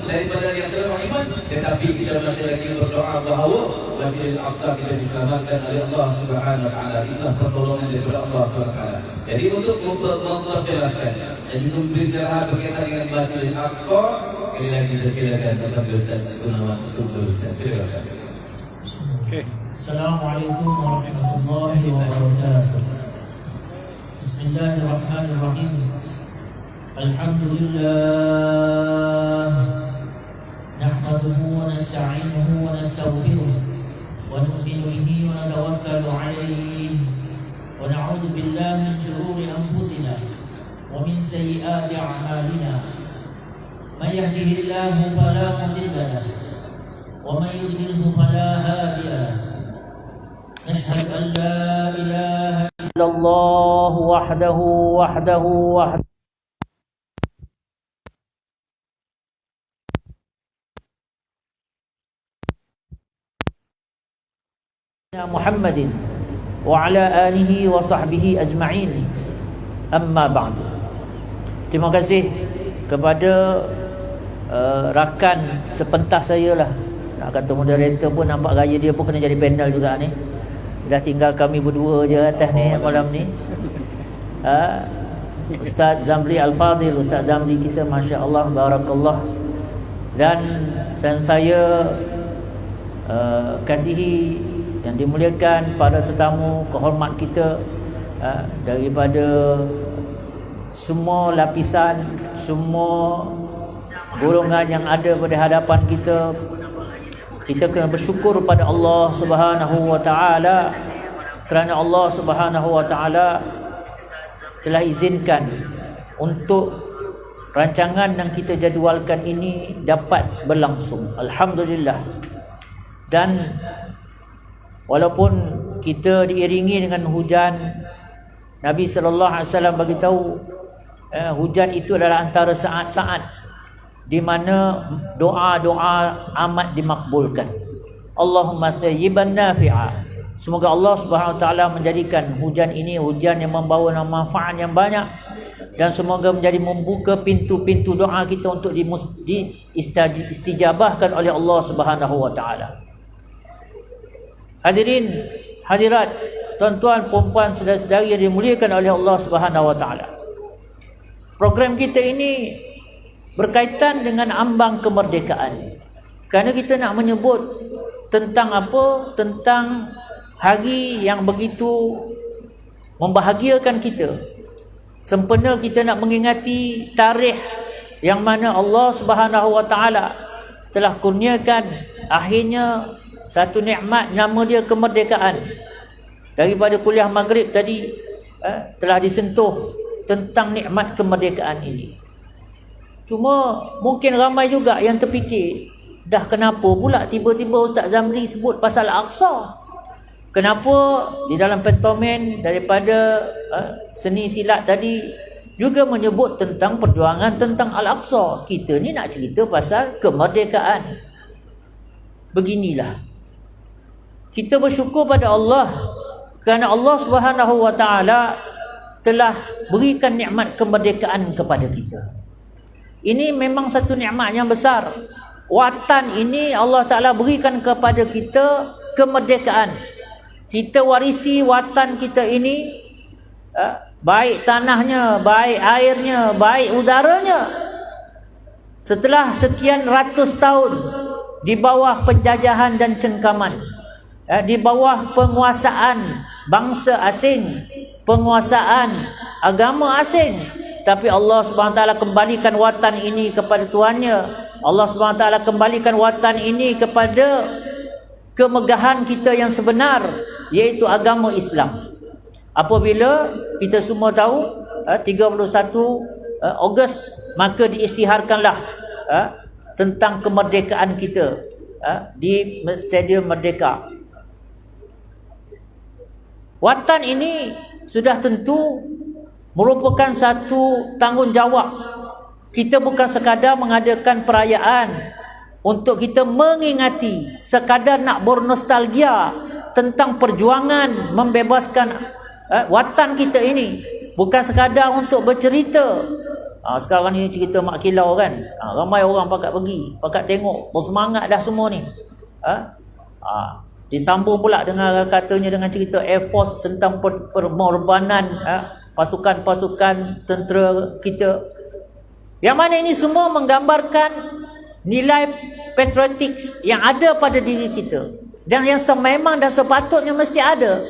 daripada yang selalu iman, tetapi kita masih lagi berdoa bahawa Masjidil Aqsa kita diselamatkan oleh Allah Subhanahu wa taala. Itulah pertolongan daripada Allah Subhanahu wa taala. Jadi untuk memperjelaskan dan juga memberi cerahan berkaitan dengan Masjidil Aqsa, sekali lagi saya silakan kepada Ustaz Gunawan untuk Ustaz. Silakan. Assalamualaikum warahmatullahi wabarakatuh. Bismillahirrahmanirrahim. Alhamdulillah. Nahmaduhu wa nasta'inuhu wa nastaghfiruh wa nu'minu bihi wa natawakkalu 'alaihi wa na'udzu billahi min shururi anfusina wa min sayyiati a'malina. May yahdihillahu fala mudilla lahu wa may yudlilhu fala hadiya lahu. Nashhadu an la ilaha illallah wahdahu Muhammadin wa ala alihi wa sahbihi ajma'in. Amma ba'du. Terima kasih kepada rakan sepentas saya lah. Nak kata moderator pun nampak gaya dia pun kena jadi panel juga ni. Dah tinggal kami berdua je atas ni malam ni. Ustaz Zamri Al-Fadhil, Ustaz Zamri kita, Masya Allah, Barakallah. Dan saya kasihi yang dimuliakan para tetamu kehormat kita daripada semua lapisan, semua golongan yang ada pada hadapan kita. Kita kena bersyukur pada Allah Subhanahu wa taala kerana Allah Subhanahu wa taala telah izinkan untuk rancangan yang kita jadualkan ini dapat berlangsung. Alhamdulillah. Dan walaupun kita diiringi dengan hujan, Nabi sallallahu alaihi wasallam bagi tahu hujan itu adalah antara saat-saat di mana doa-doa amat dimakbulkan. Allahumma thayyiban nafi'a. Semoga Allah Subhanahu wa taala menjadikan hujan ini hujan yang membawa manfaat yang banyak, dan semoga menjadi membuka pintu-pintu doa kita untuk diistijabahkan oleh Allah Subhanahu wa taala. Hadirin, hadirat, tuan-tuan, puan-puan, saudara-saudari yang dimuliakan oleh Allah Subhanahu wa taala. Program kita ini berkaitan dengan ambang kemerdekaan. Kerana kita nak menyebut tentang apa? Tentang hari yang begitu membahagiakan kita. Sempena kita nak mengingati tarikh yang mana Allah Subhanahu wa taala telah kurniakan akhirnya satu nikmat nama dia kemerdekaan. Daripada kuliah maghrib tadi telah disentuh tentang nikmat kemerdekaan ini. Cuma mungkin ramai juga yang terfikir, dah kenapa pula tiba-tiba Ustaz Zamri sebut pasal Al-Aqsa? Kenapa di dalam pantomen daripada seni silat tadi juga menyebut tentang perjuangan tentang Al-Aqsa? Kita ni nak cerita pasal kemerdekaan. Beginilah. Kita bersyukur pada Allah kerana Allah Subhanahu wa taala telah berikan nikmat kemerdekaan kepada kita. Ini memang satu nikmat yang besar. Watan ini Allah Ta'ala berikan kepada kita kemerdekaan. Kita warisi watan kita ini, baik tanahnya, baik airnya, baik udaranya. Setelah sekian ratus tahun di bawah penjajahan dan cengkaman, di bawah penguasaan bangsa asing, penguasaan agama asing, tapi Allah Subhanahu Wa Taala kembalikan watan ini kepada tuannya. Allah Subhanahu Wa Taala kembalikan watan ini kepada kemegahan kita yang sebenar, iaitu agama Islam. Apabila kita semua tahu 31 Ogos maka diisytiharkanlah tentang kemerdekaan kita di Stadium Merdeka. Watan ini sudah tentu merupakan satu tanggungjawab. Kita bukan sekadar mengadakan perayaan untuk kita mengingati, sekadar nak bernostalgia tentang perjuangan membebaskan watan kita ini. Bukan sekadar untuk bercerita Sekarang ni cerita Mak Kilau kan. Ramai orang pakat pergi, pakat tengok, bersemangat dah semua ni. Disambung pula dengan katanya dengan cerita Air Force tentang pengorbanan pasukan-pasukan tentera kita. Yang mana ini semua menggambarkan nilai patriotik yang ada pada diri kita. Dan yang sememang dan sepatutnya mesti ada.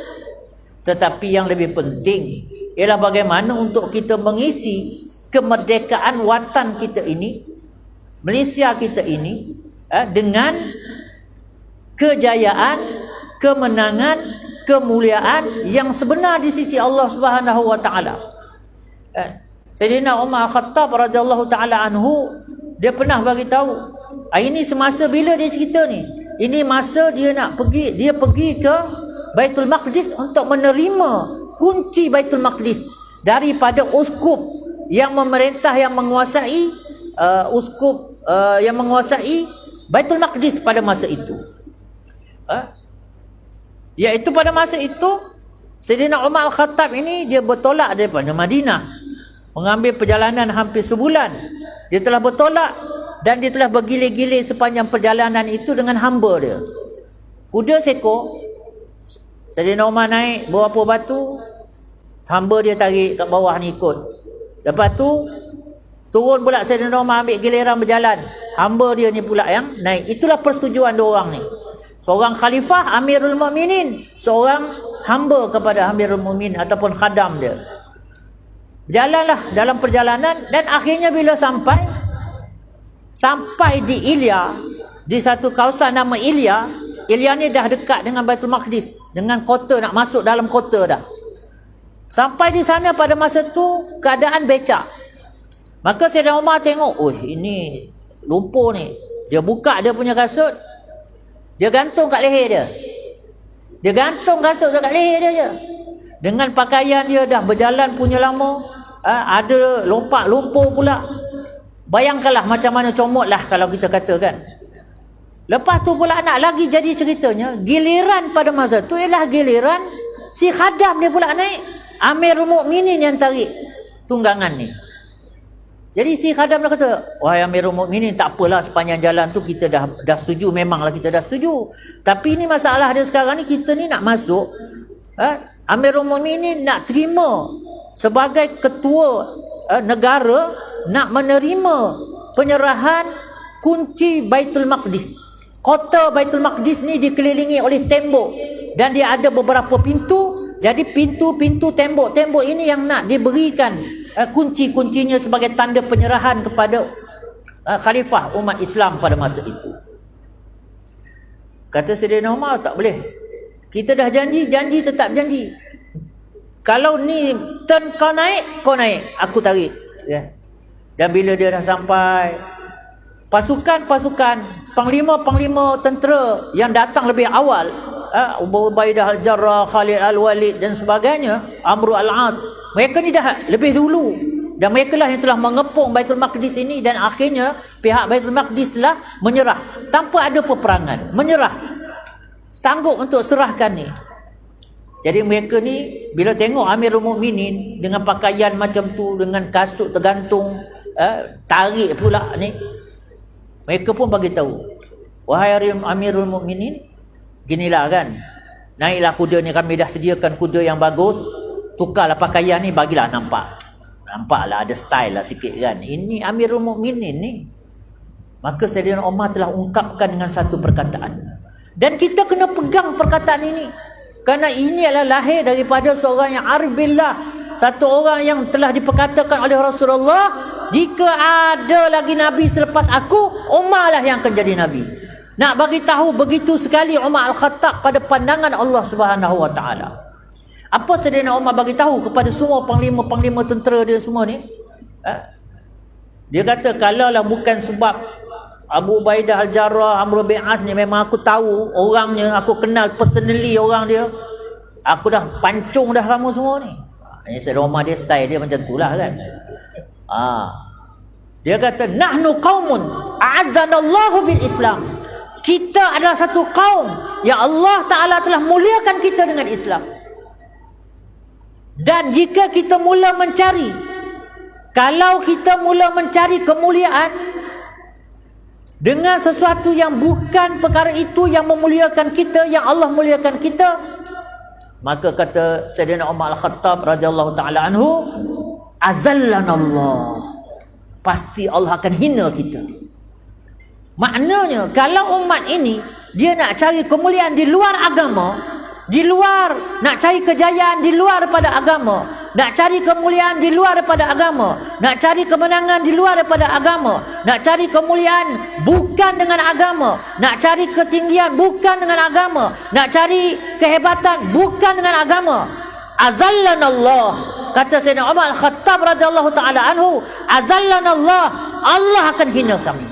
Tetapi yang lebih penting ialah bagaimana untuk kita mengisi kemerdekaan watan kita ini, Malaysia kita ini, dengan kejayaan, kemenangan, kemuliaan yang sebenar di sisi Allah Subhanahu wa taala. Sayyidina Umar Khattab radhiyallahu taala anhu, dia pernah bagi tahu, ini semasa bila dia cerita ni, ini masa dia pergi ke Baitul Maqdis untuk menerima kunci Baitul Maqdis daripada uskup yang memerintah, yang menguasai yang menguasai Baitul Maqdis pada masa itu. Iaitu pada masa itu Sayyidina Umar Al-Khattab ini dia bertolak daripada Madinah, mengambil perjalanan hampir sebulan. Dia telah bertolak dan dia telah bergilir-gilir sepanjang perjalanan itu dengan hamba dia. Kuda seekor, Sayyidina Umar naik beberapa batu, hamba dia tarik kat bawah ni ikut. Lepas tu turun pula Sayyidina Umar ambil giliran berjalan, hamba dia ni pula yang naik. Itulah persetujuan dua orang ni. Seorang khalifah Amirul Mukminin, seorang hamba kepada Amirul Mukminin ataupun khadam dia. Berjalanlah dalam perjalanan dan akhirnya bila sampai di Ilya, di satu kawasan nama Ilya. Ilya ni dah dekat dengan Baitul Maqdis, dengan kota, nak masuk dalam kota dah. Sampai di sana pada masa tu keadaan becak. Maka Sayyidina Umar tengok, ini lumpur ni. Dia buka dia punya kasut, dia gantung kat leher dia. Dia gantung kasut kat leher dia je. Dengan pakaian dia dah berjalan punya lama, ada lompat lumpur pula. Bayangkanlah macam mana comot lah kalau kita katakan. Lepas tu pula nak lagi jadi ceritanya, giliran pada masa tu ialah giliran si khadam dia pula naik. Amirul Mukminin yang tarik tunggangan ni. Jadi si khadam dia kata, wahai Amirul Mukminin, tak apalah, sepanjang jalan tu kita dah setuju, memanglah kita dah setuju. Tapi ni masalah dia sekarang ni, kita ni nak masuk, Amirul Mukminin nak terima sebagai ketua negara, nak menerima penyerahan kunci Baitul Maqdis. Kota Baitul Maqdis ni dikelilingi oleh tembok dan dia ada beberapa pintu. Jadi pintu-pintu tembok-tembok ini yang nak diberikan kunci-kuncinya sebagai tanda penyerahan kepada khalifah umat Islam pada masa itu. Kata Sayyidina Umar, tak boleh. Kita dah janji tetap janji. Kalau ni turn kau naik, aku tarik. Ya. Dan bila dia dah sampai, pasukan-pasukan, panglima-panglima tentera yang datang lebih awal, Abu Ubaidah Al-Jarrah, Khalid Al-Walid dan sebagainya, Amr Al-As, mereka ni dah lebih dulu, dan mereka lah yang telah mengepung Baitul Maqdis ini. Dan akhirnya pihak Baitul Maqdis telah menyerah tanpa ada peperangan, menyerah, sanggup untuk serahkan ni. Jadi mereka ni bila tengok Amirul Mukminin dengan pakaian macam tu, dengan kasut tergantung, tarik pula ni, mereka pun bagi tahu, wahai Amirul Mukminin, ginilah kan, naiklah kuda ni, kami dah sediakan kuda yang bagus, tukarlah pakaian ni, bagilah nampaklah ada style lah sikit kan, ini Amirul Mukminin ni. Maka Sayyidina Umar telah ungkapkan dengan satu perkataan, dan kita kena pegang perkataan ini, kerana ini adalah lahir daripada seorang yang arif billah, satu orang yang telah diperkatakan oleh Rasulullah, jika ada lagi Nabi selepas aku, Umar lah yang akan jadi Nabi. Nak bagi tahu begitu sekali Umar Al-Khattab pada pandangan Allah Subhanahu wa taala. Apa Sayyidina Umar bagi tahu kepada semua panglima-panglima tentera dia semua ni? Dia kata, kalaulah bukan sebab Abu Ubaidah Al-Jarrah, Amr bin As ni, memang aku tahu orangnya, aku kenal personally orang dia, aku dah pancung dah kamu semua ni. Ini Sayyidina Umar dia style dia macam itulah kan. Dia kata, nahnu qaumun a'azzanallahu bil Islam. Kita adalah satu kaum yang Allah Ta'ala telah muliakan kita dengan Islam. Dan jika kita mula mencari Kalau kita mula mencari kemuliaan dengan sesuatu yang bukan perkara itu yang memuliakan kita, yang Allah muliakan kita, maka kata Sayyidina Umar Al-Khattab radhiyallahu taala anhu, azallanallah, pasti Allah akan hina kita. Maknanya kalau umat ini dia nak cari kemuliaan di luar agama, di luar, nak cari kejayaan di luar daripada agama, nak cari kemuliaan di luar daripada agama, nak cari kemenangan di luar daripada agama, nak cari kemuliaan bukan dengan agama, nak cari ketinggian bukan dengan agama, nak cari kehebatan bukan dengan agama, azallanallah, kata Sayyidina Umar Al-Khattab radhiyallahu taala anhu, azallanallah, Allah akan hina kami,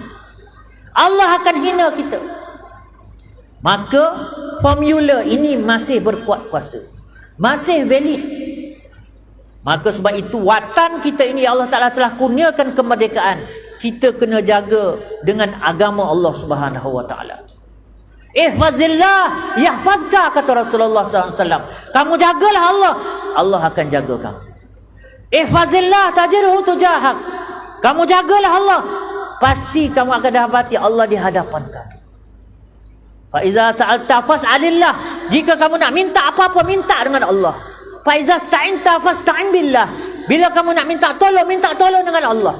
Allah akan hina kita. Maka formula ini masih berkuat kuasa, masih valid. Maka sebab itu watan kita ini Allah Ta'ala telah kurniakan kemerdekaan, kita kena jaga dengan agama Allah Subhanahu Wa Ta'ala. Ihfazillah yahfazka, kata Rasulullah SAW. Kamu jagalah Allah, Allah akan jaga kamu. Ihfazillah tajirhu tujahak. Kamu jagalah Allah, pasti kamu akan dapati Allah di hadapan kamu. Fa iza sa'alta fas'alillah. Jika kamu nak minta apa-apa, minta dengan Allah. Fa iza sta'inta fasta'in billah. Bila kamu nak minta tolong dengan Allah.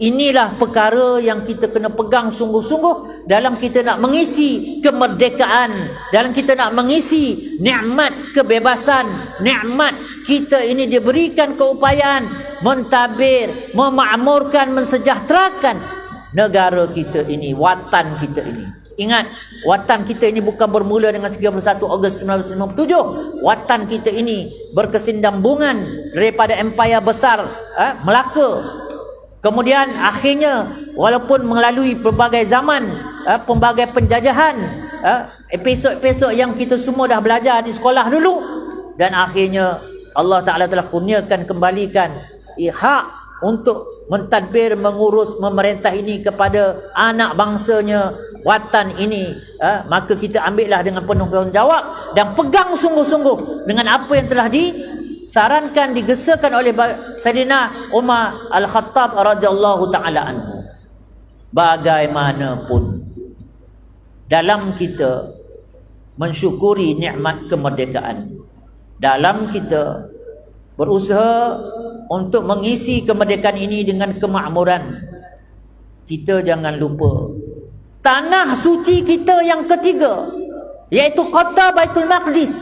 Inilah perkara yang kita kena pegang sungguh-sungguh dalam kita nak mengisi kemerdekaan, dalam kita nak mengisi nikmat kebebasan, nikmat kita ini diberikan keupayaan mentadbir, memakmurkan, mensejahterakan negara kita ini, watan kita ini. Ingat, watan kita ini bukan bermula dengan 31 Ogos 1957. Watan kita ini berkesinambungan daripada empayar besar Melaka. Kemudian akhirnya walaupun melalui pelbagai zaman, pelbagai penjajahan, episod-episod yang kita semua dah belajar di sekolah dulu, dan akhirnya Allah Ta'ala telah kurniakan kembalikan hak untuk mentadbir, mengurus, memerintah ini kepada anak bangsanya, watan ini. Maka kita ambillah dengan penuh tanggungjawab dan pegang sungguh-sungguh dengan apa yang telah disarankan, digesakan oleh Sayyidina Umar Al-Khattab radhiyallahu ta'ala anhu. Bagaimanapun dalam kita mensyukuri nikmat kemerdekaan, dalam kita berusaha untuk mengisi kemerdekaan ini dengan kemakmuran, kita jangan lupa tanah suci kita yang ketiga, iaitu kota Baitul Maqdis,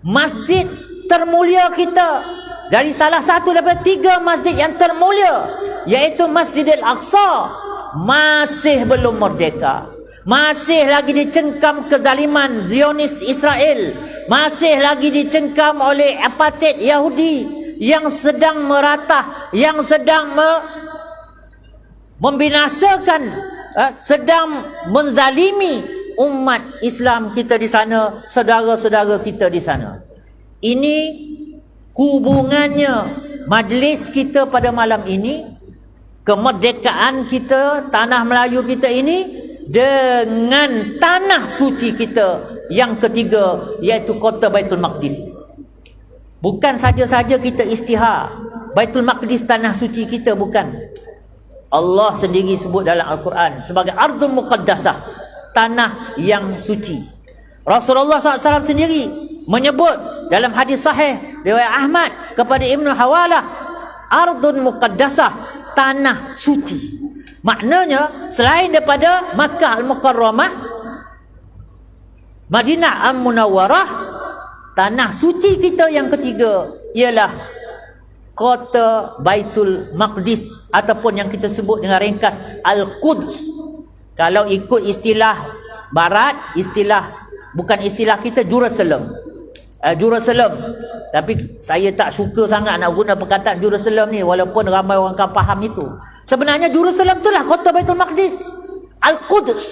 masjid termulia kita, dari salah satu daripada 3 masjid yang termulia, iaitu Masjidil Aqsa, masih belum merdeka, masih lagi dicengkam kezaliman Zionis Israel, masih lagi dicengkam oleh apartheid Yahudi yang sedang meratah, yang sedang membinasakan, sedang menzalimi umat Islam kita di sana, saudara-saudara kita di sana. Ini hubungannya majlis kita pada malam ini, kemerdekaan kita, tanah Melayu kita ini, dengan tanah suci kita yang ketiga, iaitu kota Baitul Maqdis. Bukan saja-saja kita istihar Baitul Maqdis tanah suci kita, bukan. Allah sendiri sebut dalam Al-Quran sebagai Ardul Muqaddasah, tanah yang suci. Rasulullah SAW sendiri menyebut dalam hadis sahih riwayat Ahmad kepada Ibnu Hawalah, Ardul Muqaddasah, tanah suci. Maknanya selain daripada Makkah Al-Mukarramah, Madinah Al-Munawwarah, tanah suci kita yang ketiga ialah kota Baitul Maqdis, ataupun yang kita sebut dengan ringkas Al-Quds. Kalau ikut istilah barat, bukan istilah kita, Jerusalem. Jerusalem. Tapi saya tak suka sangat nak guna perkataan Jerusalem ni, walaupun ramai orang kan faham itu. Sebenarnya Jerusalem itulah kota Baitul Maqdis, Al-Quds.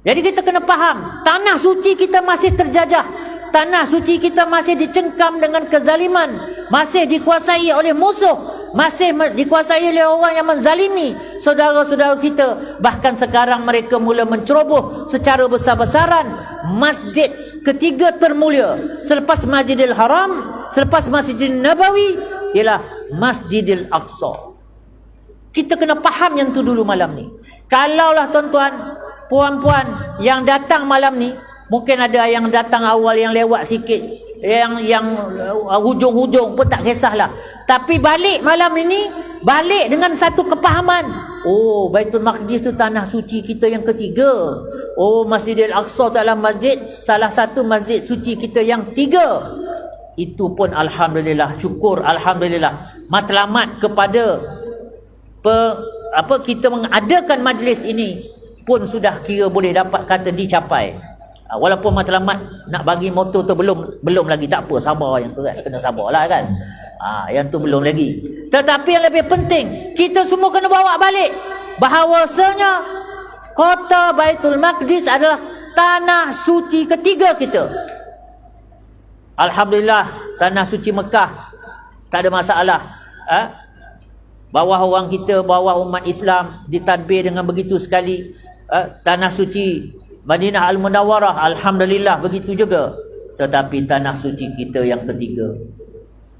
Jadi kita kena faham, tanah suci kita masih terjajah, tanah suci kita masih dicengkam dengan kezaliman, masih dikuasai oleh musuh, masih dikuasai oleh orang yang menzalimi saudara-saudara kita. Bahkan sekarang mereka mula menceroboh secara besar-besaran masjid ketiga termulia selepas Masjidil Haram, selepas Masjidil Nabawi, ialah Masjidil Aqsa. Kita kena faham yang tu dulu malam ni. Kalaulah tuan-tuan, puan-puan yang datang malam ni, mungkin ada yang datang awal yang lewat sikit, yang hujung-hujung pun tak kisahlah. Tapi balik malam ini, balik dengan satu kepahaman. Oh, Baitul Maqdis tu tanah suci kita yang ketiga. Oh, Masjidil Aqsa tu adalah masjid, salah satu masjid suci kita yang tiga. Itu pun alhamdulillah, syukur alhamdulillah. Matlamat kepada kita mengadakan majlis ini pun sudah kira boleh dapat kata dicapai. Walaupun matlamat nak bagi motor tu belum lagi, tak apa, sabar yang tu kan, kena sabarlah kan. Yang tu belum lagi. Tetapi yang lebih penting, kita semua kena bawa balik bahawasanya kota Baitul Maqdis adalah tanah suci ketiga kita. Alhamdulillah, tanah suci Mekah tak ada masalah. Bawah orang kita, bawah umat Islam ditadbir dengan begitu sekali. Tanah suci Madinah Al-Munawwarah, alhamdulillah begitu juga. Tetapi tanah suci kita yang ketiga,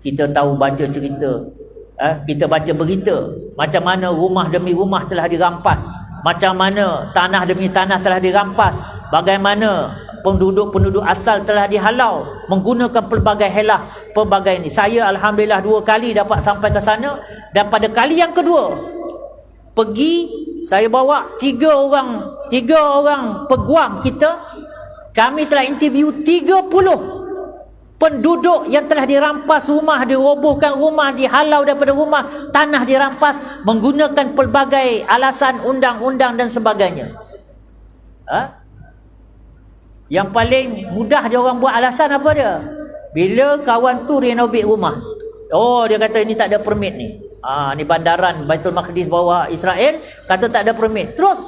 kita tahu baca cerita, kita baca berita macam mana rumah demi rumah telah dirampas, macam mana tanah demi tanah telah dirampas, bagaimana penduduk-penduduk asal telah dihalau menggunakan pelbagai helah, pelbagai ini. Saya alhamdulillah 2 kali dapat sampai ke sana, dan pada kali yang kedua pergi, saya bawa 3 orang peguam kita. Kami telah interview 30 penduduk yang telah dirampas rumah, dirobohkan rumah, dihalau daripada rumah, tanah dirampas menggunakan pelbagai alasan undang-undang dan sebagainya. Yang paling mudah dia orang buat alasan apa dia? Bila kawan tu renovate rumah, oh dia kata ini tak ada permit ni. Ni bandaran Baitul Maqdis bawah Israel, kata tak ada permit. Terus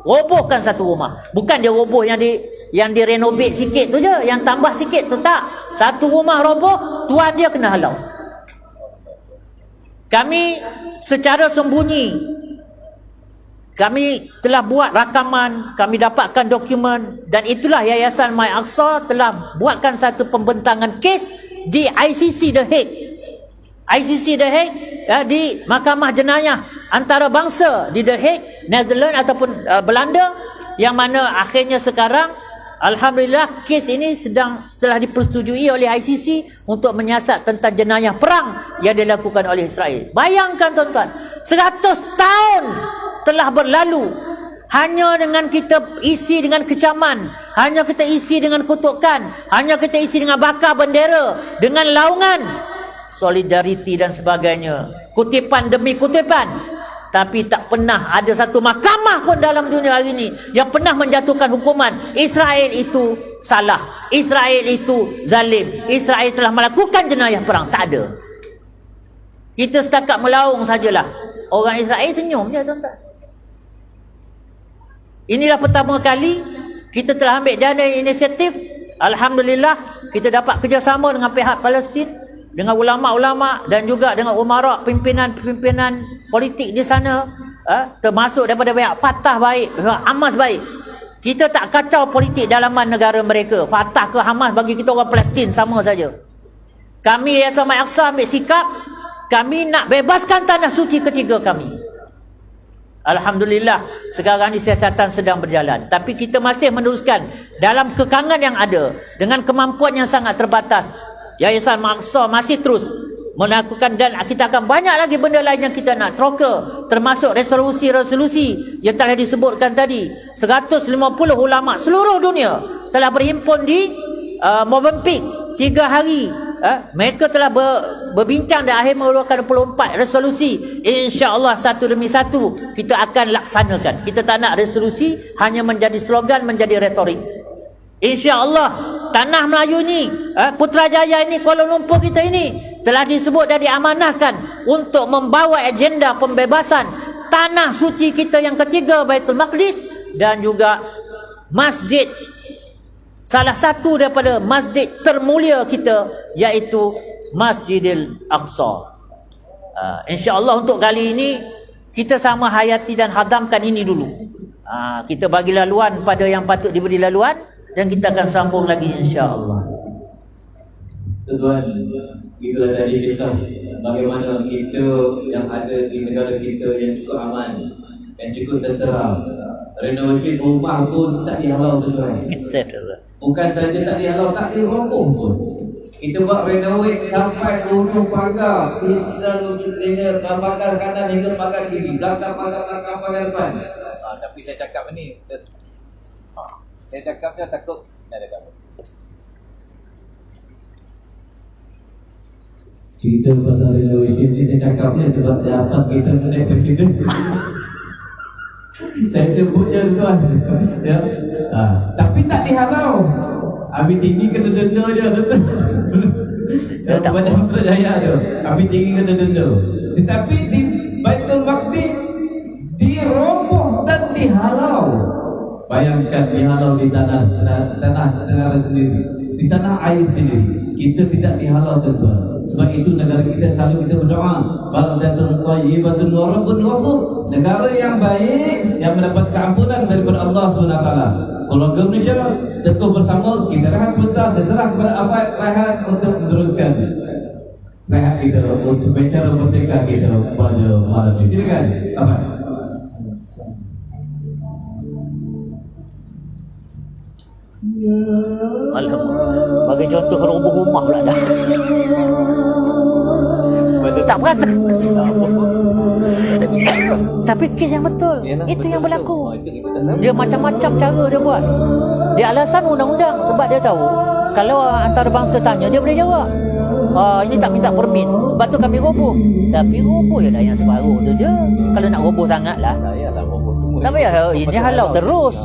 robohkan satu rumah. Bukan dia roboh yang direnovate sikit tu je, yang tambah sikit tu tak. Satu rumah roboh, tuan dia kena halau. Kami secara sembunyi, kami telah buat rakaman, kami dapatkan dokumen, dan itulah Yayasan My Aqsa telah buatkan satu pembentangan kes di ICC The Hague. ICC The Hague, di Mahkamah Jenayah Antarabangsa di The Hague, Netherlands ataupun Belanda, yang mana akhirnya sekarang alhamdulillah kes ini setelah dipersetujui oleh ICC untuk menyiasat tentang jenayah perang yang dilakukan oleh Israel. Bayangkan tuan-tuan, 100 tahun telah berlalu hanya dengan kita isi dengan kecaman, hanya kita isi dengan kutukan, hanya kita isi dengan bakar bendera, dengan laungan solidariti dan sebagainya, kutipan demi kutipan. Tapi tak pernah ada satu mahkamah pun dalam dunia hari ini yang pernah menjatuhkan hukuman Israel itu salah, Israel itu zalim, Israel telah melakukan jenayah perang. Tak ada. Kita setakat melaung sajalah. Orang Israel senyum je tuan-tuan. Inilah pertama kali kita telah ambil dana inisiatif. Alhamdulillah kita dapat kerjasama dengan pihak Palestin, dengan ulama-ulama dan juga dengan umara, pimpinan-pimpinan politik di sana, termasuk daripada pihak Fatah baik, pihak Hamas baik. Kita tak kacau politik dalaman negara mereka. Fatah ke Hamas, bagi kita orang Palestin sama saja. Kami Yayasan My Aqsa ambil sikap, kami nak bebaskan tanah suci ketiga kami. Alhamdulillah sekarang ni siasatan sedang berjalan, tapi kita masih meneruskan dalam kekangan yang ada, dengan kemampuan yang sangat terbatas. Yayasan My Aqsa masih terus melakukan, dan kita akan banyak lagi benda lain yang kita nak troka, termasuk resolusi-resolusi yang telah disebutkan tadi. 150 ulama seluruh dunia telah berhimpun di Movenpick 3 hari. Mereka telah berbincang dan akhir mengeluarkan 24 resolusi. InsyaAllah satu demi satu kita akan laksanakan. Kita tak nak resolusi hanya menjadi slogan, menjadi retorik. InsyaAllah tanah Melayu ni, Putrajaya ini, Kuala Lumpur kita ini telah disebut dan diamanahkan untuk membawa agenda pembebasan tanah suci kita yang ketiga, Baitul Maqdis, dan juga masjid, salah satu daripada masjid termulia kita, iaitu Masjidil Aqsa. InsyaAllah untuk kali ini kita sama hayati dan hadamkan ini dulu. Kita bagi laluan pada yang patut diberi laluan, dan kita akan sambung lagi insya-Allah. Tuan-tuan, itulah tadi kisah bagaimana kita yang ada di negara kita yang cukup aman, yang cukup tentera. Renovasi rumah pun tak dihalau tuan-tuan. Bukan saja tak dihalau, tak diroboh pun. Kita buat renovate sampai ke ujung pagar, bisa dengar pagar kanan hingga pagar kiri, belakang pagar depan. Tapi saya cakap ni, saya cakapnya takut ada apa. Cerita pasal renovation kita cakapnya sebab dapat kita menaik presiden. Saya sebutnya tuan. Ya. Tapi tak dihalau. Habis tinggi kena denda je betul. Badan Putrajaya tu. Habis tinggi kena denda. Tetapi di Baitul Maqdis diroboh dan dihalau. Bayangkan dihalau di tanah negara sendiri, di tanah air sendiri. Kita tidak dihalau tuan. Sebab itu negara kita selalu kita berdoa, baldatun thayyibatun wa rabbun ghafur. Negara yang baik yang mendapat keampunan daripada Allah SWT. Keluarga Malaysia teguh bersama. Kita rehat sebentar. Saya serah kepada Afad rehat untuk meneruskan rehat kita untuk bicara merdeka kita pada malam ini. Silakan Afad. Alhamdulillah. Bagi contoh roboh rumah pula dah. Tak perasan. Tapi kes yang betul. Itu yang berlaku. Dia macam-macam cara dia buat. Dia alasan undang-undang sebab dia tahu kalau antarabangsa tanya dia boleh jawab. Ini tak minta permit. Sebab tu kami roboh. Tapi roboh je dah yang separuh tu je. Kalau nak roboh sangat lah. Tak payahlah roboh semua. Tak payah. Ini halau terus.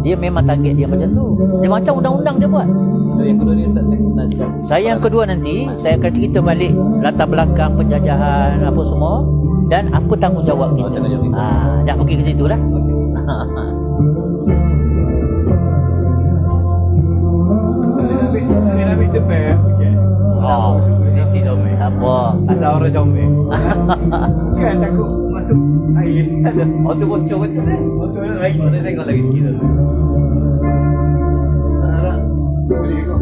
Dia memang target dia macam tu. Dia macam undang-undang dia buat. So yang kedua ni nak cakap. Saya yang kedua nanti saya akan cerita balik latar belakang penjajahan apa semua dan apa tanggungjawab kita. Tanggungjawab kita. Nak pergi ke situ lah. Ambil depan. Sisi Jombe. Apa? Asal orang Jombe. Kan takut masuk air. Oh tu bocor betul eh. Betul lagi. Saya tengok lagi sikit dulu. Boleh kau.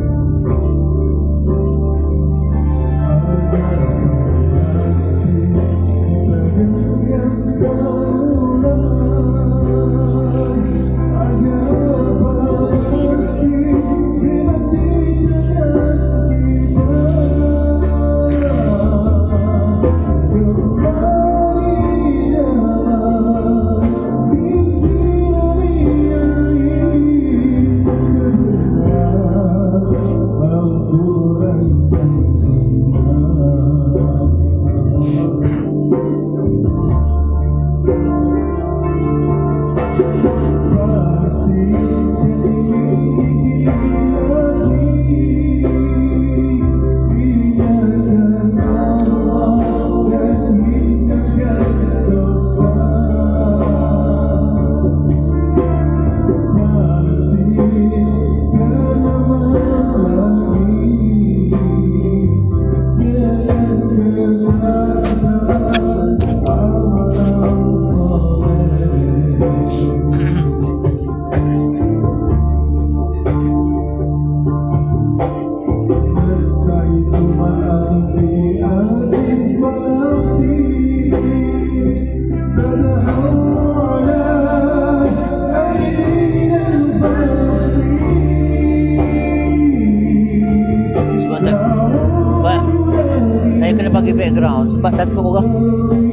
Sebab takut orang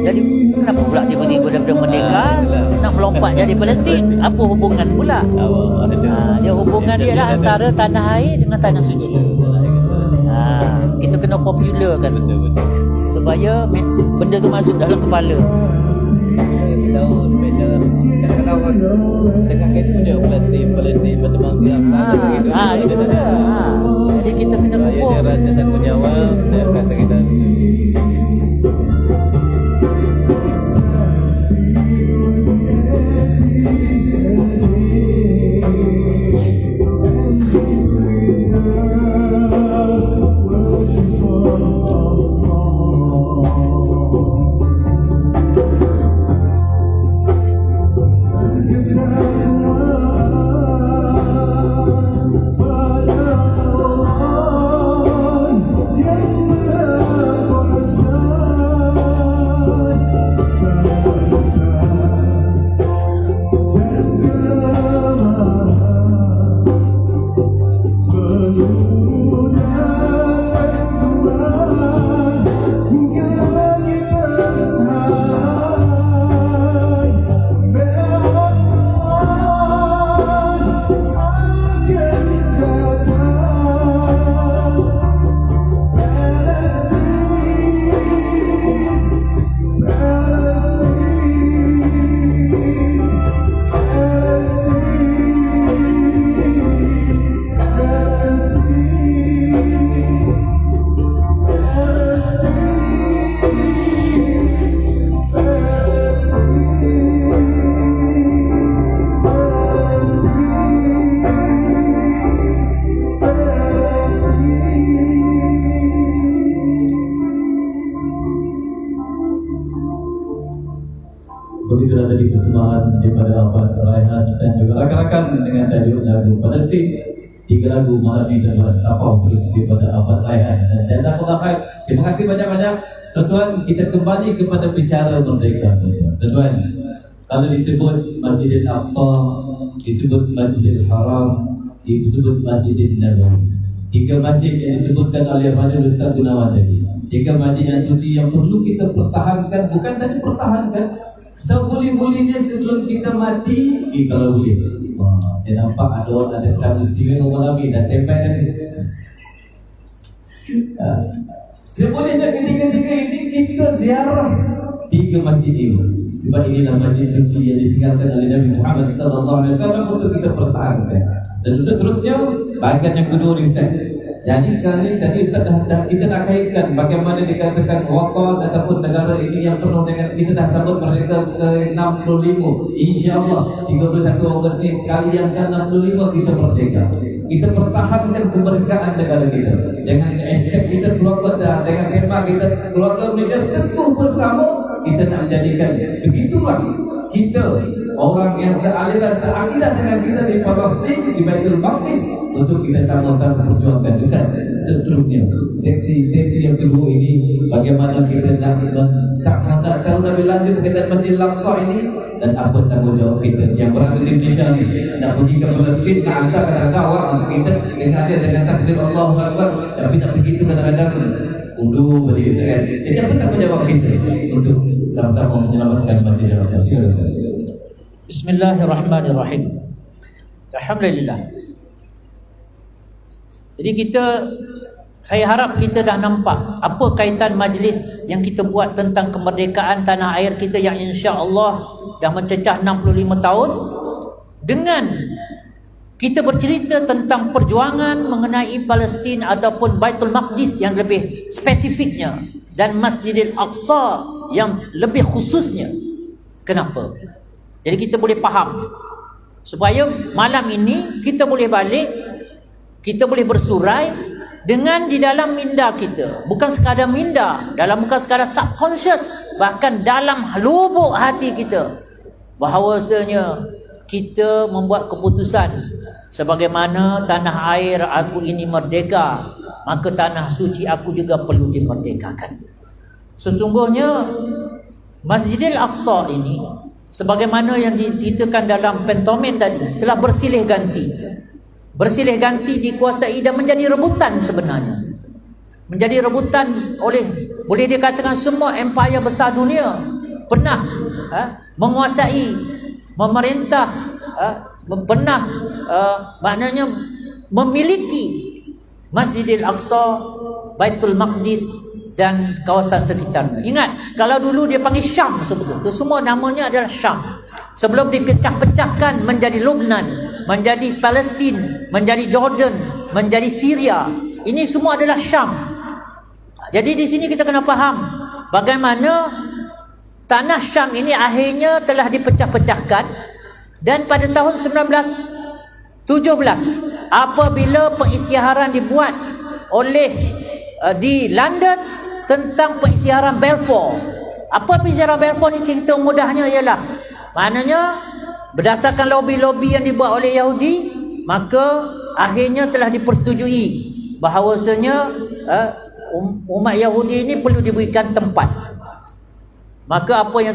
jadi kenapa pula tiba-tiba daripada merdeka nak melompat jadi Palestin, apa hubungan pula? Dia hubungan dia lah antara tanah air dengan tanah suci. Kita kena popular kan supaya benda tu masuk dalam kepala. Tahu special kadang-kadang dengan itu dia Palestin bertembang tiap Itu dia. Jadi kita kena kubur. Dia rasa tanggungjawab, dia rasa kita terjemahan daripada Ahmad Raihan dan juga rakan-rakan dengan tajuk lagu Palestin. 3 lagu malam ini adalah tapau terus daripada Ahmad Raihan dan jazakallah khair. Terima kasih banyak-banyak. Tuan-tuan, kita kembali kepada bicara merdeka. Tuan-tuan, kalau disebut Masjidil Aqsa, disebut Masjidil Haram, disebut Masjidil Nabawi. 3 masjid yang disebutkan oleh Fadil Ustaz Gunawan tadi. 3 masjid yang suci yang perlu kita pertahankan, bukan saja pertahankan, seboleh-bolehnya sebelum kita mati, kalau boleh. Wah, saya nampak ada orang ada tamu istimewa malam ini dah sampai tadi. Sebolehnya ketika-ketika ini kita ziarah 3 masjid ini. Sebab inilah masjid suci yang ditinggalkan oleh Nabi Muhammad SAW untuk kita pertahankan. Dan untuk terusnya bahagian yang kedua ni Ustaz. Jadi sekarang ni tadi Ustaz kita nak kaitkan bagaimana dikatakan wakil ataupun negara ini yang penuh dengan kita dah sambut merdeka ke-65. InsyaAllah 31 Ogos ni sekali yang ke-65 kita merdeka. Kita pertahankan kemerdekaan negara kita. Dengan hashtag kita keluarga, dengan tema kita keluarga Malaysia, tentu bersama kita nak menjadikan begitulah kita orang yang sealiran seakidah dengan kita di Palestin, di Baitul Maqdis, untuk kita sama-sama perjuangkan. Ustaz, seterusnya sesi yang kedua ini bagaimana kita nak tahu lebih lanjut berkaitan Masjid Al-Aqsa ini dan apa tanggungjawab kita yang berada di Malaysia ni nak pergi ke Palestin, nak hantar kadang-kadang orang kita dengan takbir Allahu Akbar, tapi nak pergi itu kadang-kadang undur beri Israel. Jadi apa tanggungjawab kita untuk sama-sama menyelamatkan Masjid Al-Aqsa? Bismillahirrahmanirrahim. Alhamdulillah. Jadi saya harap kita dah nampak apa kaitan majlis yang kita buat tentang kemerdekaan tanah air kita yang insya-Allah dah mencecah 65 tahun dengan kita bercerita tentang perjuangan mengenai Palestin ataupun Baitul Maqdis yang lebih spesifiknya dan Masjidil Aqsa yang lebih khususnya. Kenapa? Jadi kita boleh faham supaya malam ini kita boleh balik, kita boleh bersurai dengan di dalam minda kita, bukan sekadar minda, bukan sekadar subconscious, bahkan dalam lubuk hati kita, bahawasanya kita membuat keputusan sebagaimana tanah air aku ini merdeka, maka tanah suci aku juga perlu dimerdekakan. Sesungguhnya Masjidil Aqsa ini sebagaimana yang diceritakan dalam pentomen tadi telah bersilih ganti. Bersilih ganti dikuasai dan menjadi rebutan sebenarnya. Menjadi rebutan oleh, boleh dikatakan semua empire besar dunia pernah menguasai, memerintah, pernah maknanya memiliki Masjidil Aqsa, Baitul Maqdis dan kawasan sekitarnya. Ingat, kalau dulu dia panggil Syam sebetulnya, semua namanya adalah Syam. Sebelum dipecah-pecahkan menjadi Lebanon, menjadi Palestin, menjadi Jordan, menjadi Syria, ini semua adalah Syam. Jadi di sini kita kena faham bagaimana tanah Syam ini akhirnya telah dipecah-pecahkan, dan pada tahun 1917 apabila pengisytiharan dibuat oleh di London tentang pengisytiharan Balfour. Apa pengisytiharan Balfour ni cerita mudahnya ialah, maknanya berdasarkan lobby-lobby yang dibuat oleh Yahudi, maka akhirnya telah dipersetujui bahawasanya umat Yahudi ini perlu diberikan tempat. Maka apa yang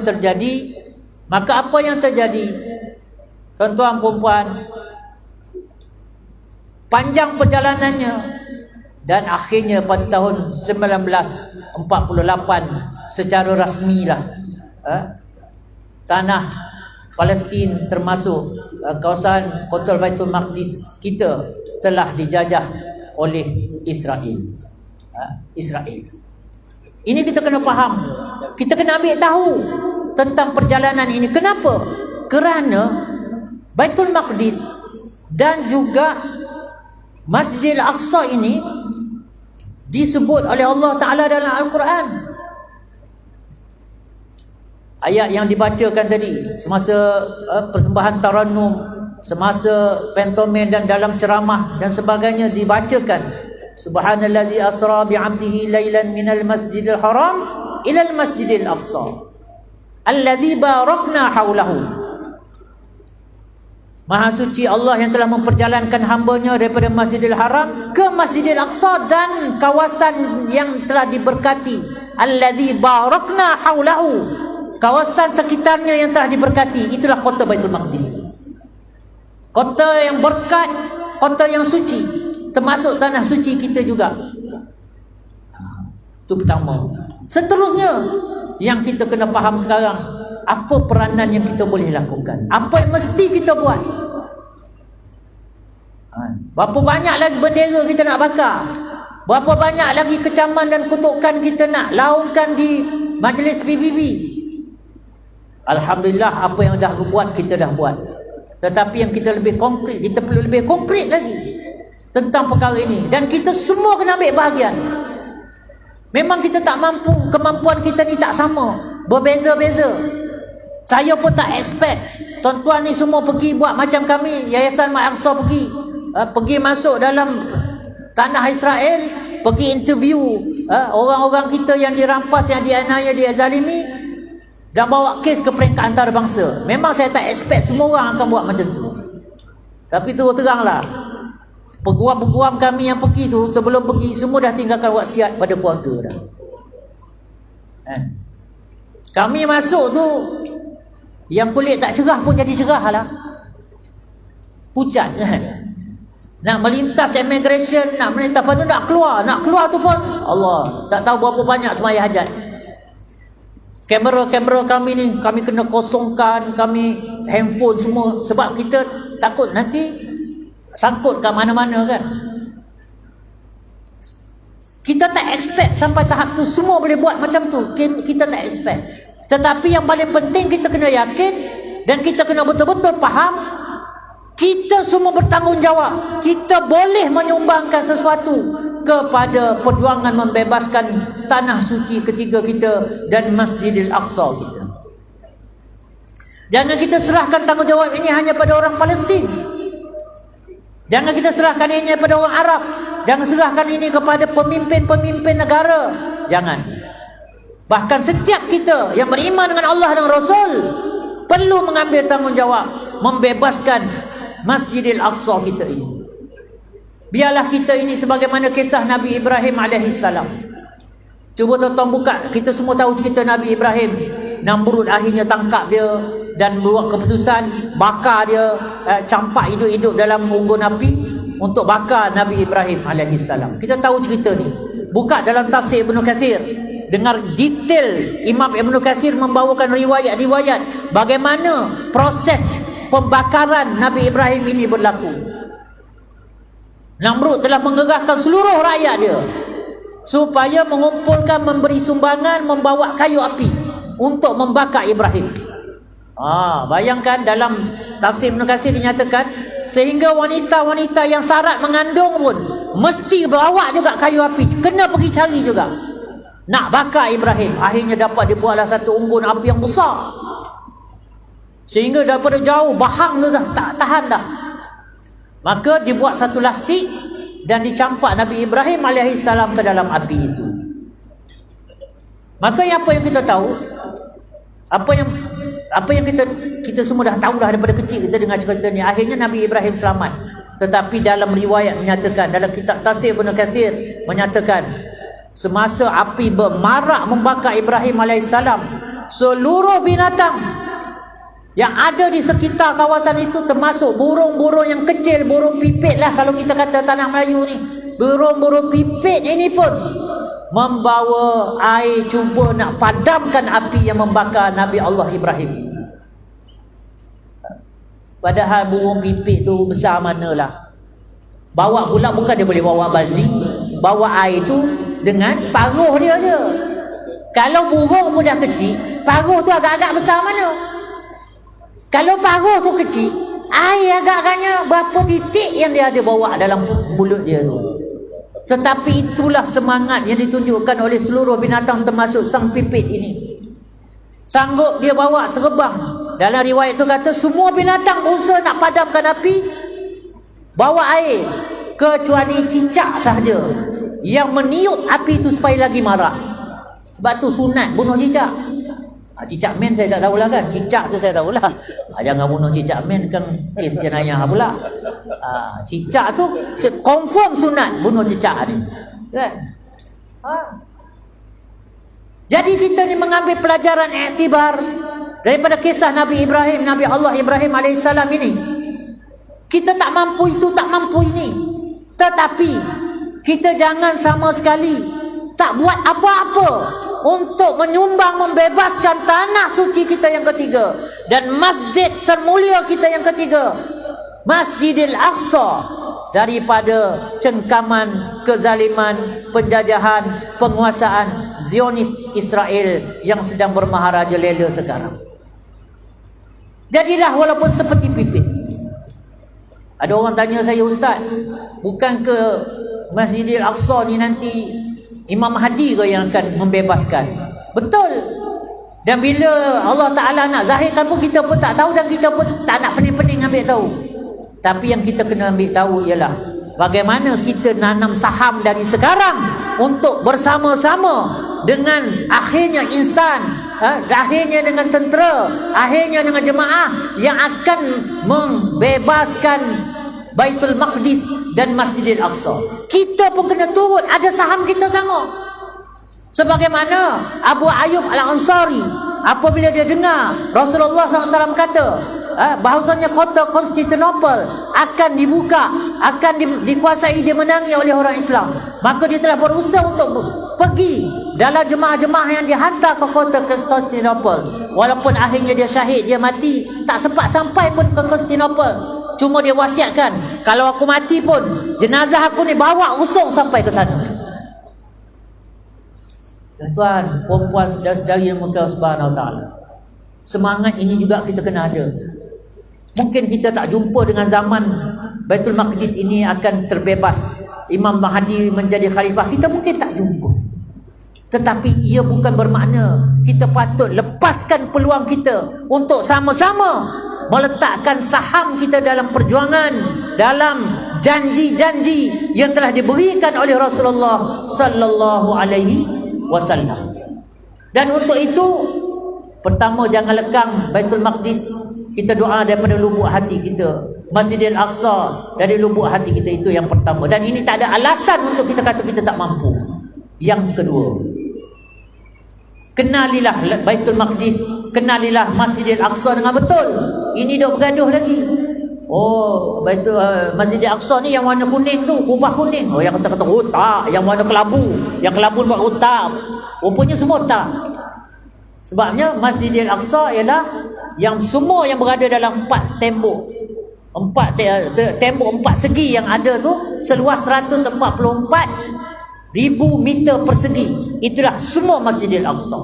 terjadi? Tuan-tuan puan-puan, panjang perjalanannya, dan akhirnya pada tahun 1948 secara rasmilah tanah Palestin termasuk kawasan Kota Baitul Maqdis kita telah dijajah oleh Israel. Ini kita kena faham. Kita kena ambil tahu tentang perjalanan ini. Kenapa? Kerana Baitul Maqdis dan juga Masjidil Aqsa ini disebut oleh Allah Ta'ala dalam Al-Quran. Ayat yang dibacakan tadi semasa persembahan Tarannum, semasa pentomen dan dalam ceramah dan sebagainya dibacakan. Subhanallazi asra bi'abdihi lailan minal masjidil haram ilal masjidil aqsa alladzi barakna hawlahu Maha suci Allah yang telah memperjalankan hamba-Nya daripada Masjidil Haram ke Masjidil Aqsa dan kawasan yang telah diberkati. Allazi barakna haulahu. Kawasan sekitarnya yang telah diberkati, itulah kota Baitul Maqdis. Kota yang berkat, kota yang suci, termasuk tanah suci kita juga. Itu pertama. Seterusnya yang kita kena faham sekarang, apa peranan yang kita boleh lakukan, apa yang mesti kita buat. Berapa banyak lagi bendera kita nak bakar, berapa banyak lagi kecaman dan kutukan kita nak laungkan di majlis PBB. Alhamdulillah, apa yang dah buat kita dah buat. Tetapi yang kita lebih konkret, kita perlu lebih konkret lagi tentang perkara ini. Dan kita semua kena ambil bahagian. Memang kita tak mampu, kemampuan kita ni tak sama, berbeza-beza. Saya pun tak expect tuan-tuan ni semua pergi buat macam kami, Yayasan Mat Aqsa pergi masuk dalam tanah Israel, pergi interview orang-orang kita yang dirampas, yang dianiaya, dizalimi, dan bawa kes ke peringkat antarabangsa. Memang saya tak expect semua orang akan buat macam tu. Tapi terus teranglah, peguam-peguam kami yang pergi tu, sebelum pergi semua dah tinggalkan wasiat pada keluarga dah. Kami masuk tu, yang kulit tak cerah pun jadi cerah lah. Pucat kan. Nak melintas immigration, nak melintas, lepas tu nak keluar tu pun Allah, tak tahu berapa banyak semaya hajat. Kamera kami ni, kami kena kosongkan, kami handphone semua, sebab kita takut nanti sangkut kat mana-mana kan. Kita tak expect sampai tahap tu semua boleh buat macam tu. Kita tak expect. Tetapi yang paling penting, kita kena yakin dan kita kena betul-betul faham, kita semua bertanggungjawab. Kita boleh menyumbangkan sesuatu kepada perjuangan membebaskan tanah suci ketiga kita dan Masjidil Aqsa kita. Jangan kita serahkan tanggungjawab ini hanya pada orang Palestin. Jangan kita serahkan ini pada orang Arab. Jangan serahkan ini kepada pemimpin-pemimpin negara. Jangan. Bahkan setiap kita yang beriman dengan Allah dan Rasul perlu mengambil tanggungjawab membebaskan Masjidil Aqsa kita ini. Biarlah kita ini sebagaimana kisah Nabi Ibrahim alaihissalam. Cuba tuan-tuan buka, kita semua tahu cerita Nabi Ibrahim. Namrud akhirnya tangkap dia dan buat keputusan bakar dia, campak hidup-hidup dalam unggun api untuk bakar Nabi Ibrahim alaihissalam. Kita tahu cerita ni. Buka dalam tafsir Ibnu Katsir, dengar detail Imam Ibnu Katsir membawakan riwayat-riwayat bagaimana proses pembakaran Nabi Ibrahim ini berlaku. Namrud telah menggerakkan seluruh rakyat dia supaya mengumpulkan, memberi sumbangan, membawa kayu api untuk membakar Ibrahim. Bayangkan dalam tafsir Ibnu Katsir dinyatakan sehingga wanita-wanita yang syarat mengandung pun mesti bawa juga kayu api, kena pergi cari juga nak bakar Ibrahim. Akhirnya dapat dibuatlah satu unggun api yang besar sehingga daripada jauh bahang tu dah tak tahan dah. Maka dibuat satu lastik dan dicampak Nabi Ibrahim alaihissalam ke dalam api itu. Maka apa yang kita tahu, apa yang kita semua dah tahu dah daripada kecil kita dengar cerita ni, akhirnya Nabi Ibrahim selamat. Tetapi dalam riwayat menyatakan, dalam kitab tafsir Ibnu Katsir menyatakan, semasa api bermarak membakar Ibrahim alaihissalam, seluruh binatang yang ada di sekitar kawasan itu, termasuk burung-burung yang kecil, burung pipit lah kalau kita kata tanah Melayu ni, burung-burung pipit ini pun membawa air cuba nak padamkan api yang membakar Nabi Allah Ibrahim. Padahal burung pipit tu besar manalah. Bawa pula, bukan dia boleh bawa baldi, bawa air tu dengan paruh dia je. Kalau burung pun dah kecil, paruh tu agak-agak besar mana? Kalau paruh tu kecil, air agak-agaknya berapa titik yang dia ada bawa dalam mulut dia tu. Tetapi itulah semangat yang ditunjukkan oleh seluruh binatang termasuk sang pipit ini. Sanggup dia bawa terbang. Dalam riwayat tu kata semua binatang berusaha nak padamkan api, bawa air, kecuali cicak sahaja yang meniup api itu supaya lagi marak. Sebab tu sunat bunuh cicak. Cicak men saya tak tahulah kan. Cicak tu saya tahulah. Jangan bunuh cicak men kan kes jenayah pula. Cicak tu confirm sunat bunuh cicak ni. Kan? Jadi kita ni mengambil pelajaran iktibar daripada kisah Nabi Ibrahim, Nabi Allah Ibrahim AS ini. Kita tak mampu itu, tak mampu ini. Tetapi kita jangan sama sekali tak buat apa-apa untuk menyumbang, membebaskan tanah suci kita yang ketiga dan masjid termulia kita yang ketiga, Masjidil Aqsa, daripada cengkaman, kezaliman, penjajahan, penguasaan Zionis Israel yang sedang bermaharaja lela sekarang. Jadilah walaupun seperti pipit. Ada orang tanya saya, Ustaz, bukan ke Masjidil Aqsa ni nanti Imam Mahdi ke yang akan membebaskan? Betul. Dan bila Allah Ta'ala nak zahirkan pun kita pun tak tahu, dan kita pun tak nak pening-pening ambil tahu. Tapi yang kita kena ambil tahu ialah bagaimana kita nanam saham dari sekarang untuk bersama-sama dengan akhirnya insan, akhirnya dengan tentera, akhirnya dengan jemaah yang akan membebaskan Baitul Maqdis dan Masjidil Aqsa. Kita pun kena turut, ada saham kita sama. Sebagaimana Abu Ayyub Al-Ansari apabila dia dengar Rasulullah SAW kata bahawasanya kota Konstantinopel akan dibuka, akan dikuasai, dimenangi oleh orang Islam, maka dia telah berusaha untuk pergi dalam jemaah-jemaah yang dihantar ke kota Konstantinopel. Walaupun akhirnya dia syahid, dia mati, tak sempat sampai pun ke Konstantinopel. Cuma dia wasiatkan, kalau aku mati pun jenazah aku ni bawa usung sampai ke sana. Tuan, puan-puan, saudara-saudari yang mulia Subhanahu Wa Taala, semangat ini juga kita kena ada. Mungkin kita tak jumpa dengan zaman Baitul Maqdis ini akan terbebas, Imam Mahdi menjadi khalifah, kita mungkin tak jumpa. Tetapi ia bukan bermakna kita patut lepaskan peluang kita untuk sama-sama meletakkan saham kita dalam perjuangan, dalam janji-janji yang telah diberikan oleh Rasulullah sallallahu alaihi wasallam. Dan untuk itu, pertama, jangan lekang Baitul Maqdis. Kita doa daripada lubuk hati kita, Masjidil Aqsa dari lubuk hati kita, itu yang pertama. Dan ini tak ada alasan untuk kita kata kita tak mampu. Yang kedua, kenalilah Baitul Maqdis, kenalilah Masjidil Aqsa dengan betul. Ini dah bergaduh lagi. Oh, Masjidil Aqsa ni yang warna kuning tu, kubah kuning. Oh, yang kata-kata tak, yang warna kelabu, yang kelabu buat tak. Rupanya semua tak. Sebabnya Masjidil Aqsa ialah yang semua yang berada dalam 4 tembok. 4 tembok 4 segi yang ada tu seluas 144,000 meter persegi. Itulah semua Masjidil Aqsa.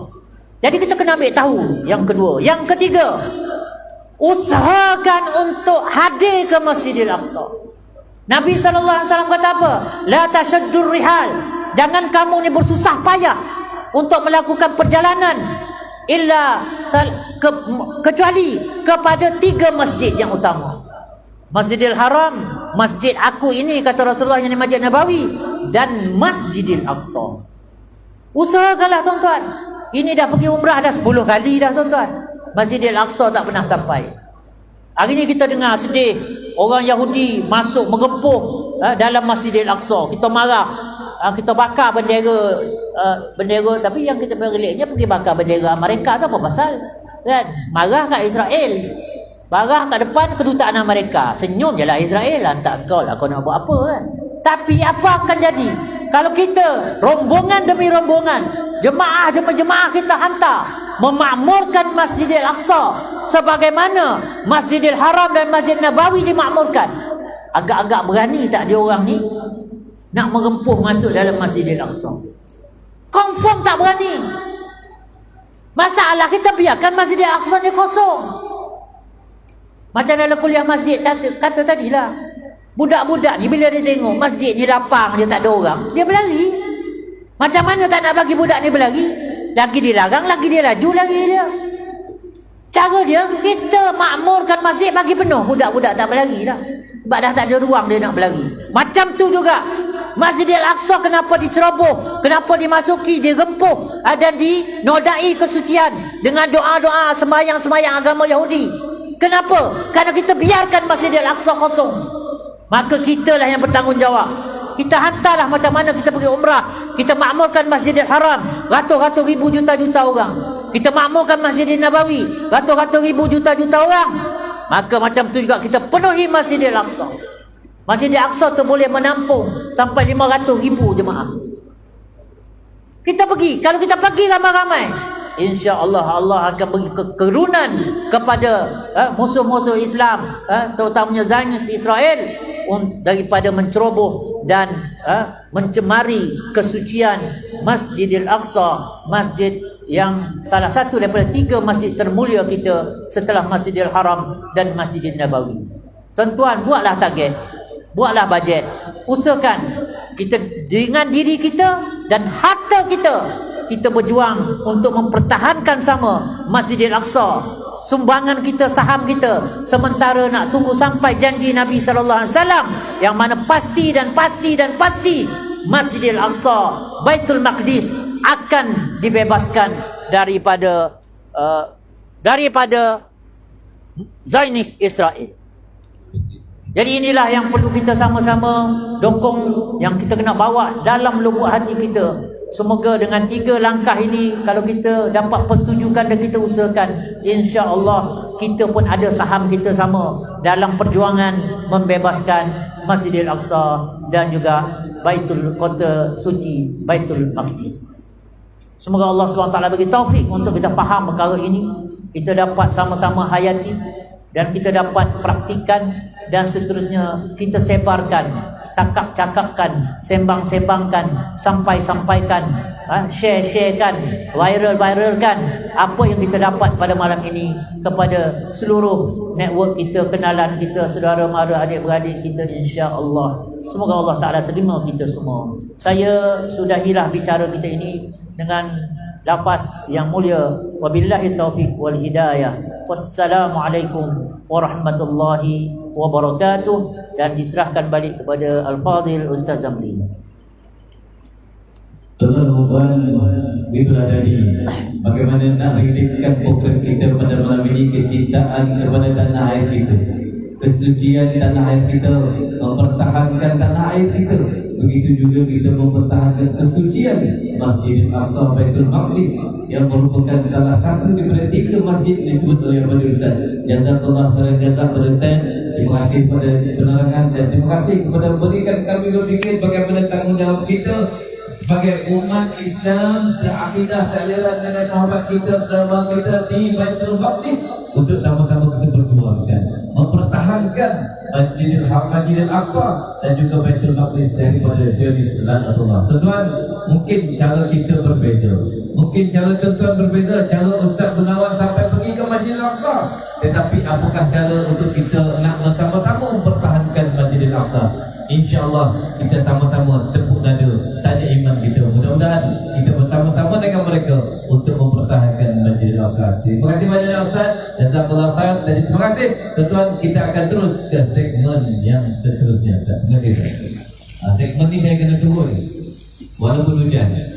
Jadi kita kena ambil tahu. Yang kedua. Yang ketiga, usahakan untuk hadir ke Masjidil Aqsa. Nabi SAW kata apa? La tashaddur rihal. Jangan kamu ni bersusah payah untuk melakukan perjalanan kecuali kepada 3 masjid yang utama. Masjidil Haram, masjid aku ini, kata Rasulullah, yang di Masjid Nabawi, dan Masjidil Aqsa. Usahakanlah tuan-tuan. Ini dah pergi umrah dah 10 kali dah tuan-tuan. Masjidil Aqsa tak pernah sampai. Hari ni kita dengar sedih, orang Yahudi masuk mengepuh dalam Masjidil Aqsa. Kita marah, kita bakar bendera, tapi yang kita bergeliknya pergi bakar bendera Amerika tu apa pasal? Kan? Marah kat Israel, marah kat depan kedutaan Amerika. Senyum je lah Israel, hantar kau lah, kau nak buat apa kan? Tapi apa akan jadi kalau kita rombongan demi rombongan, jemaah demi jemaah kita hantar memakmurkan Masjidil Aqsa sebagaimana Masjidil Haram dan Masjid Nabawi dimakmurkan? Agak-agak berani tak dia orang ni nak merempuh masuk dalam Masjidil Aqsa? Confirm tak berani. Masalah kita biarkan Masjidil Aqsa ni kosong. Macam dalam kuliah masjid kata tadilah, budak-budak ni bila dia tengok masjid ni lapang, dia tak ada orang, dia berlari. Macam mana tak nak bagi budak ni berlari? Lagi dilarang, lagi dia laju, lagi dia. Cara dia, kita makmurkan masjid bagi penuh, budak-budak tak berlari dah. Sebab dah tak ada ruang dia nak berlari. Macam tu juga Masjidil Aqsa kenapa diceroboh, kenapa dimasuki, dirempuh dan dinodai kesucian dengan doa-doa sembahyang-sembahyang agama Yahudi. Kenapa? Kerana kita biarkan Masjidil Aqsa kosong. Maka kitalah yang bertanggungjawab. Kita hantarlah macam mana kita pergi umrah, kita makmurkan Masjidil Haram, ratus-ratus ribu juta-juta orang. Kita makmurkan Masjidil Nabawi, ratus-ratus ribu juta-juta orang. Maka macam tu juga kita penuhi Masjidil Aqsa. Masjidil Aqsa tu boleh menampung sampai 500,000 jemaah. Kita pergi, kalau kita pergi ramai-ramai, insya-Allah Allah akan beri kekerunan kepada musuh-musuh Islam, terutamanya Zionis Israel, daripada menceroboh dan mencemari kesucian Masjidil Aqsa, masjid yang salah satu daripada 3 masjid termulia kita setelah Masjidil Haram dan Masjidil Nabawi. Tuan-tuan, buatlah target, buatlah bajet, usahakan kita dengan diri kita dan harta kita berjuang untuk mempertahankan sama Masjidil Aqsa. Sumbangan kita, saham kita, sementara nak tunggu sampai janji Nabi sallallahu alaihi wasallam yang mana pasti Masjidil Aqsa, Baitul Maqdis akan dibebaskan daripada Zionis Israel. Jadi inilah yang perlu kita sama-sama dukung, yang kita kena bawa dalam lubuk hati kita. Semoga dengan 3 langkah ini, kalau kita dapat persetujukan dan kita usahakan, insya-Allah kita pun ada saham kita sama dalam perjuangan membebaskan Masjidil Aqsa dan juga Baitul Kota Suci, Baitul Maqdis. Semoga Allah SWT bagi taufik untuk kita faham perkara ini, kita dapat sama-sama hayati dan kita dapat praktikan, dan seterusnya kita sebarkan, cakap-cakapkan, sembang-sembangkan, sampaikan, share-sharekan, viralkan apa yang kita dapat pada malam ini kepada seluruh network kita, kenalan kita, saudara mara, adik-beradik kita, insya-Allah. Semoga Allah Ta'ala terima kita semua. Saya sudahilah bicara kita ini dengan lafaz yang mulia, wabillahi taufiq wal hidayah, wassalamualaikum warahmatullahi wabarakatuh, dan diserahkan balik kepada Al-Fadhil Ustaz Zamri. Tuan-tuan, itulah tadi bagaimana nak menghidupkan program kita pada malam ini, kecintaan kepada tanah air kita, kesucian tanah air kita, mempertahankan tanah air kita. Begitu juga kita mempertahankan kesucian Masjidil Aqsa, Baitul Maqdis, yang merupakan salah satu daripada 3 masjid disebut oleh Pak Ustaz. Jazakallah khairan jazak Ustaz. Terima kasih kepada penerangan dan terima kasih kepada berikan kami berfikir bagaimana tanggungjawab kita sebagai umat Islam seakidah sejalan dengan sahabat kita, sahabat kita di Baitul Maqdis, untuk sama-sama kita berjuangkan mempertahankan Masjidil Aqsa dan juga Baitul Maqdis daripada Zionis Allah. Tuan-tuan, mungkin cara kita berbeza, mungkin cara tuan-tuan berbeza, cara Ustaz Gunawan sampai pergi ke Masjidil Aqsa, tetapi apakah cara untuk kita nak bersama-sama mempertahankan Masjidil Aqsa? InsyaAllah kita sama-sama tepuk dada, tanya iman kita. Mudah-mudahan kita bersama-sama dengan mereka untuk mempertahankan Masjidil Aqsa. Terima kasih banyak Ustaz. Jazakallah khair. Dan terima kasih tuan-tuan. Kita akan terus ke segmen yang seterusnya. Terima kasih. Segmen ni saya kena turun walaupun hujan.